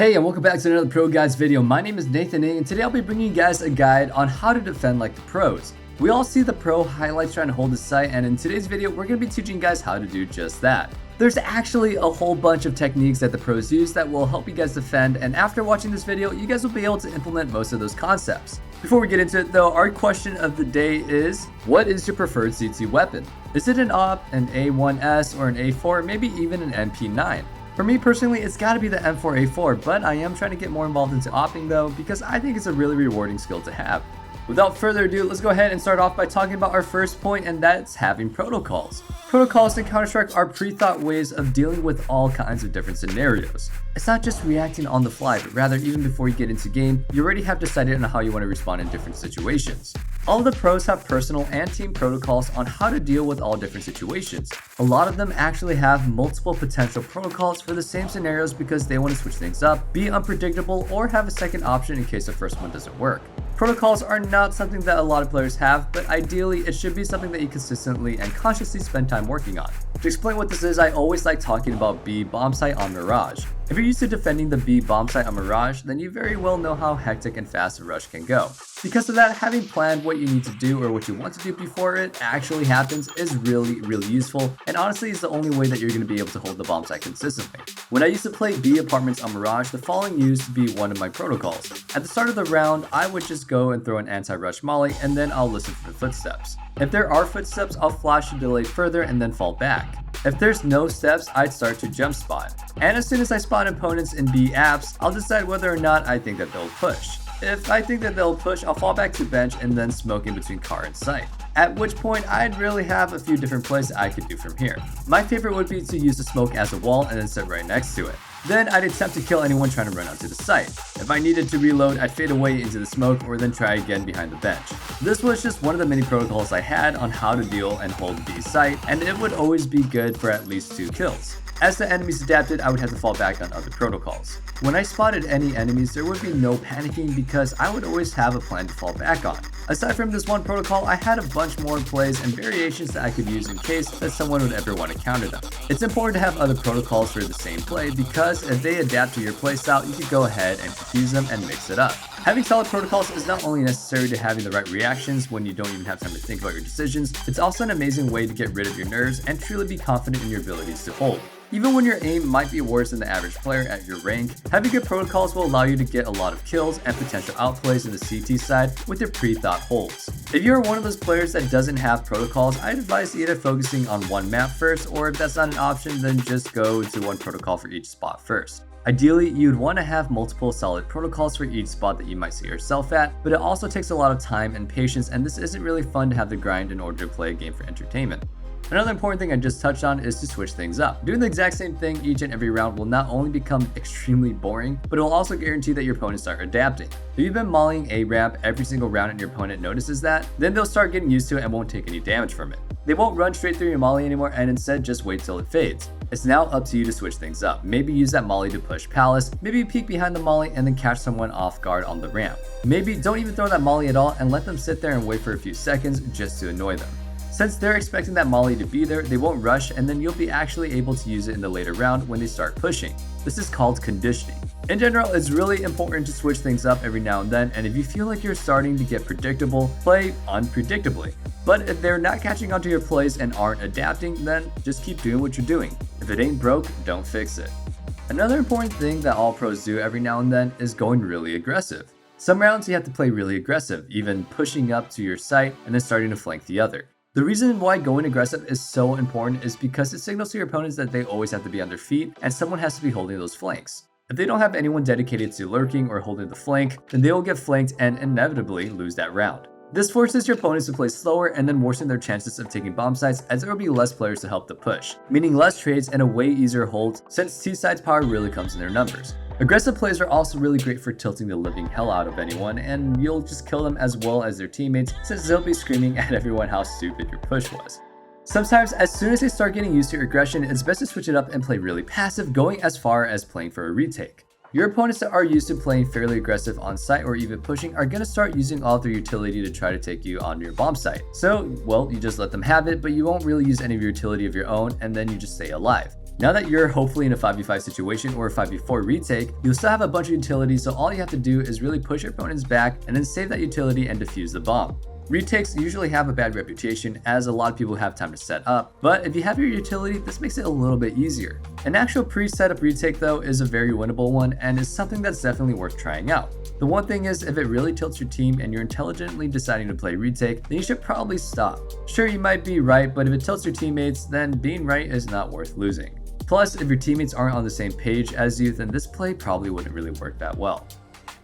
Hey, and welcome back to another Pro Guides video. My name is Nathan A, and today I'll be bringing you guys a guide on how to defend like the pros. We all see the pro highlights trying to hold the site, and in today's video, we're going to be teaching you guys how to do just that. There's actually a whole bunch of techniques that the pros use that will help you guys defend, and after watching this video, you guys will be able to implement most of those concepts. Before we get into it though, our question of the day is, what is your preferred CT weapon? Is it an AWP, an A1S, or an A4, maybe even an MP9? For me personally, it's gotta be the M4A4, but I am trying to get more involved into opping though, because I think it's a really rewarding skill to have. Without further ado, let's go ahead and start off by talking about our first point, and that's having protocols. Protocols in Counter-Strike are pre-thought ways of dealing with all kinds of different scenarios. It's not just reacting on the fly, but rather even before you get into game, you already have decided on how you want to respond in different situations. All of the pros have personal and team protocols on how to deal with all different situations. A lot of them actually have multiple potential protocols for the same scenarios because they want to switch things up, be unpredictable, or have a second option in case the first one doesn't work. Protocols are not something that a lot of players have, but ideally it should be something that you consistently and consciously spend time working on. To explain what this is, I always like talking about B bomb site on Mirage. If you're used to defending the B bomb site on Mirage, then you very well know how hectic and fast a rush can go. Because of that, having planned what you need to do or what you want to do before it actually happens is really useful, and honestly is the only way that you're going to be able to hold the bomb site consistently. When I used to play B apartments on Mirage, the following used to be one of my protocols. At the start of the round, I would just go and throw an anti-rush molly, and then I'll listen for the footsteps. If there are footsteps, I'll flash and delay further and then fall back. If there's no steps, I'd start to jump spot. And as soon as I spot opponents in B apps, I'll decide whether or not I think that they'll push. If I think that they'll push, I'll fall back to bench and then smoke in between car and site. At which point, I'd really have a few different plays that I could do from here. My favorite would be to use the smoke as a wall and then sit right next to it. Then I'd attempt to kill anyone trying to run onto the site. If I needed to reload, I'd fade away into the smoke or then try again behind the bench. This was just one of the many protocols I had on how to deal and hold B site, and it would always be good for at least 2 kills. As the enemies adapted, I would have to fall back on other protocols. When I spotted any enemies, there would be no panicking because I would always have a plan to fall back on. Aside from this one protocol, I had a bunch more plays and variations that I could use in case that someone would ever want to counter them. It's important to have other protocols for the same play because if they adapt to your playstyle, you can go ahead and confuse them and mix it up. Having solid protocols is not only necessary to having the right reactions when you don't even have time to think about your decisions, it's also an amazing way to get rid of your nerves and truly be confident in your abilities to hold. Even when your aim might be worse than the average player at your rank, having good protocols will allow you to get a lot of kills and potential outplays in the CT side with your pre-thought holds. If you're one of those players that doesn't have protocols, I'd advise either focusing on one map first, or if that's not an option, then just go to one protocol for each spot first. Ideally, you'd want to have multiple solid protocols for each spot that you might see yourself at, but it also takes a lot of time and patience, and this isn't really fun to have to grind in order to play a game for entertainment. Another important thing I just touched on is to switch things up. Doing the exact same thing each and every round will not only become extremely boring, but it will also guarantee that your opponents start adapting. If you've been mollying a ramp every single round and your opponent notices that, then they'll start getting used to it and won't take any damage from it. They won't run straight through your molly anymore and instead just wait till it fades. It's now up to you to switch things up. Maybe use that molly to push Palace, maybe peek behind the molly and then catch someone off guard on the ramp. Maybe don't even throw that molly at all and let them sit there and wait for a few seconds just to annoy them. Since they're expecting that molly to be there, they won't rush and then you'll be actually able to use it in the later round when they start pushing. This is called conditioning. In general, it's really important to switch things up every now and then, and if you feel like you're starting to get predictable, play unpredictably. But if they're not catching onto your plays and aren't adapting, then just keep doing what you're doing. If it ain't broke, don't fix it. Another important thing that all pros do every now and then is going really aggressive. Some rounds you have to play really aggressive, even pushing up to your site and then starting to flank the other. The reason why going aggressive is so important is because it signals to your opponents that they always have to be on their feet and someone has to be holding those flanks. If they don't have anyone dedicated to lurking or holding the flank, then they will get flanked and inevitably lose that round. This forces your opponents to play slower and then worsen their chances of taking bomb sites, as there will be less players to help the push, meaning less trades and a way easier hold since two sides power really comes in their numbers. Aggressive plays are also really great for tilting the living hell out of anyone, and you'll just kill them as well as their teammates since they'll be screaming at everyone how stupid your push was. Sometimes, as soon as they start getting used to your aggression, it's best to switch it up and play really passive, going as far as playing for a retake. Your opponents that are used to playing fairly aggressive on site or even pushing are going to start using all of their utility to try to take you on your bomb site. So, well, you just let them have it, but you won't really use any of your utility of your own, and then you just stay alive. Now that you're hopefully in a 5v5 situation or a 5v4 retake, you'll still have a bunch of utility, so all you have to do is really push your opponent's back and then save that utility and defuse the bomb. Retakes usually have a bad reputation as a lot of people have time to set up, but if you have your utility, this makes it a little bit easier. An actual pre-setup retake though is a very winnable one and is something that's definitely worth trying out. The one thing is, if it really tilts your team and you're intelligently deciding to play retake, then you should probably stop. Sure, you might be right, but if it tilts your teammates, then being right is not worth losing. Plus, if your teammates aren't on the same page as you, then this play probably wouldn't really work that well.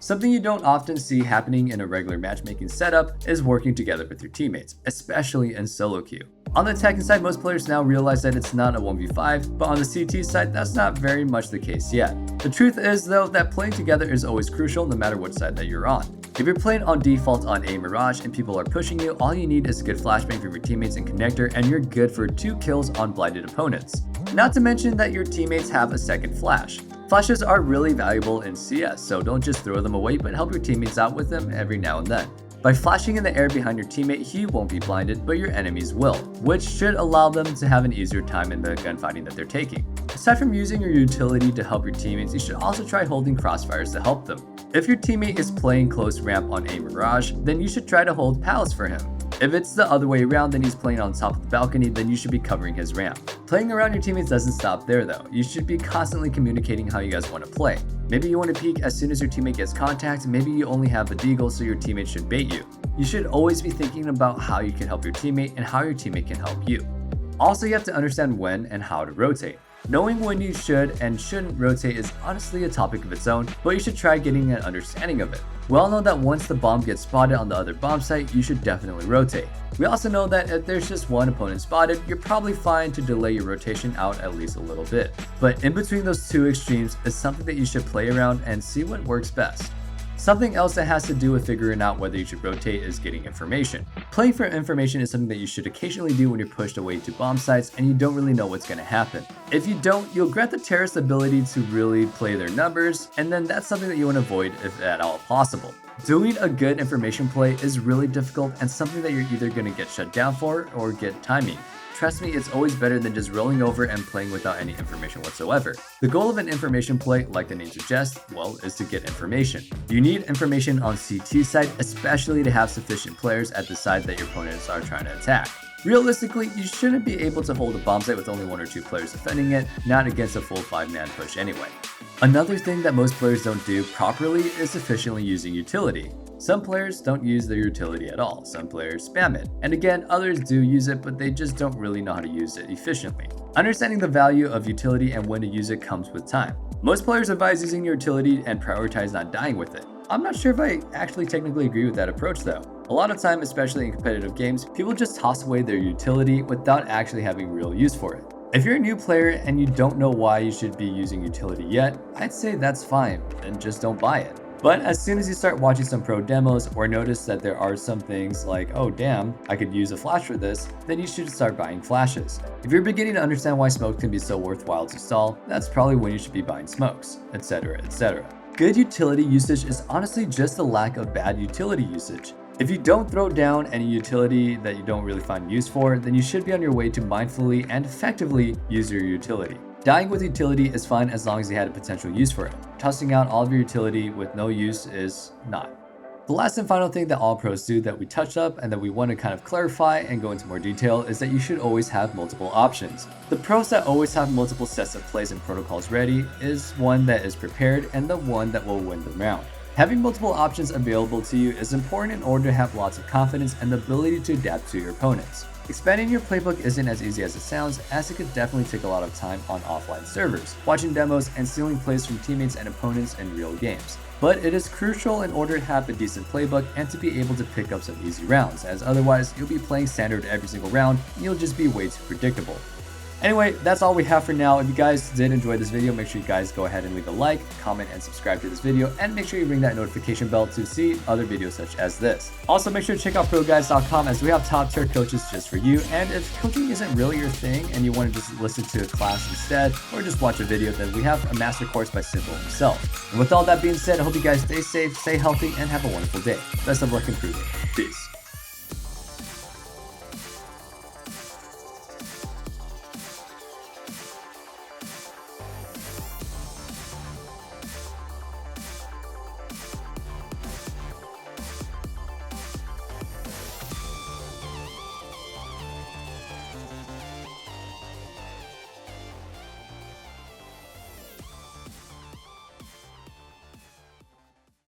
Something you don't often see happening in a regular matchmaking setup is working together with your teammates, especially in solo queue. On the attacking side, most players now realize that it's not a 1v5, but on the CT side, that's not very much the case yet. The truth is though that playing together is always crucial no matter what side that you're on. If you're playing on default on a Mirage and people are pushing you, all you need is a good flashbang from your teammates and connector and you're good for 2 kills on blinded opponents. Not to mention that your teammates have a second flash. Flashes are really valuable in CS, so don't just throw them away but help your teammates out with them every now and then. By flashing in the air behind your teammate, he won't be blinded, but your enemies will, which should allow them to have an easier time in the gunfighting that they're taking. Aside from using your utility to help your teammates, you should also try holding crossfires to help them. If your teammate is playing close ramp on a Mirage, then you should try to hold palace for him. If it's the other way around, then he's playing on top of the balcony, then you should be covering his ramp. Playing around your teammates doesn't stop there though. You should be constantly communicating how you guys want to play. Maybe you want to peek as soon as your teammate gets contact, maybe you only have a deagle so your teammate should bait you. You should always be thinking about how you can help your teammate and how your teammate can help you. Also, you have to understand when and how to rotate. Knowing when you should and shouldn't rotate is honestly a topic of its own, but you should try getting an understanding of it. We all know that once the bomb gets spotted on the other bomb site, you should definitely rotate. We also know that if there's just one opponent spotted, you're probably fine to delay your rotation out at least a little bit. But in between those two extremes is something that you should play around and see what works best. Something else that has to do with figuring out whether you should rotate is getting information. Playing for information is something that you should occasionally do when you're pushed away to bomb sites and you don't really know what's going to happen. If you don't, you'll grant the terrorist's ability to really play their numbers, and then that's something that you want to avoid if at all possible. Doing a good information play is really difficult and something that you're either going to get shut down for or get timing. Trust me, it's always better than just rolling over and playing without any information whatsoever. The goal of an information play, like the name suggests, well, is to get information. You need information on CT side, especially to have sufficient players at the side that your opponents are trying to attack. Realistically, you shouldn't be able to hold a bomb site with only 1 or 2 players defending it, not against a full 5-man push anyway. Another thing that most players don't do properly is efficiently using utility. Some players don't use their utility at all, some players spam it, and again, others do use it, but they just don't really know how to use it efficiently. Understanding the value of utility and when to use it comes with time. Most players advise using your utility and prioritize not dying with it. I'm not sure if I actually technically agree with that approach though. A lot of time, especially in competitive games, people just toss away their utility without actually having real use for it. If you're a new player and you don't know why you should be using utility yet, I'd say that's fine, and just don't buy it. But as soon as you start watching some pro demos or notice that there are some things like, oh damn, I could use a flash for this, then you should start buying flashes. If you're beginning to understand why smokes can be so worthwhile to stall, that's probably when you should be buying smokes, etc, etc. Good utility usage is honestly just a lack of bad utility usage. If you don't throw down any utility that you don't really find use for, then you should be on your way to mindfully and effectively use your utility. Dying with utility is fine as long as you had a potential use for it. Tossing out all of your utility with no use is not. The last and final thing that all pros do that we touched up and that we want to kind of clarify and go into more detail is that you should always have multiple options. The pros that always have multiple sets of plays and protocols ready is one that is prepared and the one that will win the round. Having multiple options available to you is important in order to have lots of confidence and the ability to adapt to your opponents. Expanding your playbook isn't as easy as it sounds, as it could definitely take a lot of time on offline servers, watching demos and stealing plays from teammates and opponents in real games. But it is crucial in order to have a decent playbook and to be able to pick up some easy rounds, as otherwise you'll be playing standard every single round and you'll just be way too predictable. Anyway, that's all we have for now. If you guys did enjoy this video, make sure you guys go ahead and leave a like, comment, and subscribe to this video, and make sure you ring that notification bell to see other videos such as this. Also, make sure to check out ProGuides.com as we have top tier coaches just for you, and if coaching isn't really your thing and you want to just listen to a class instead, or just watch a video, then we have a master course by Simple himself. And with all that being said, I hope you guys stay safe, stay healthy, and have a wonderful day. Best of luck improving. Peace.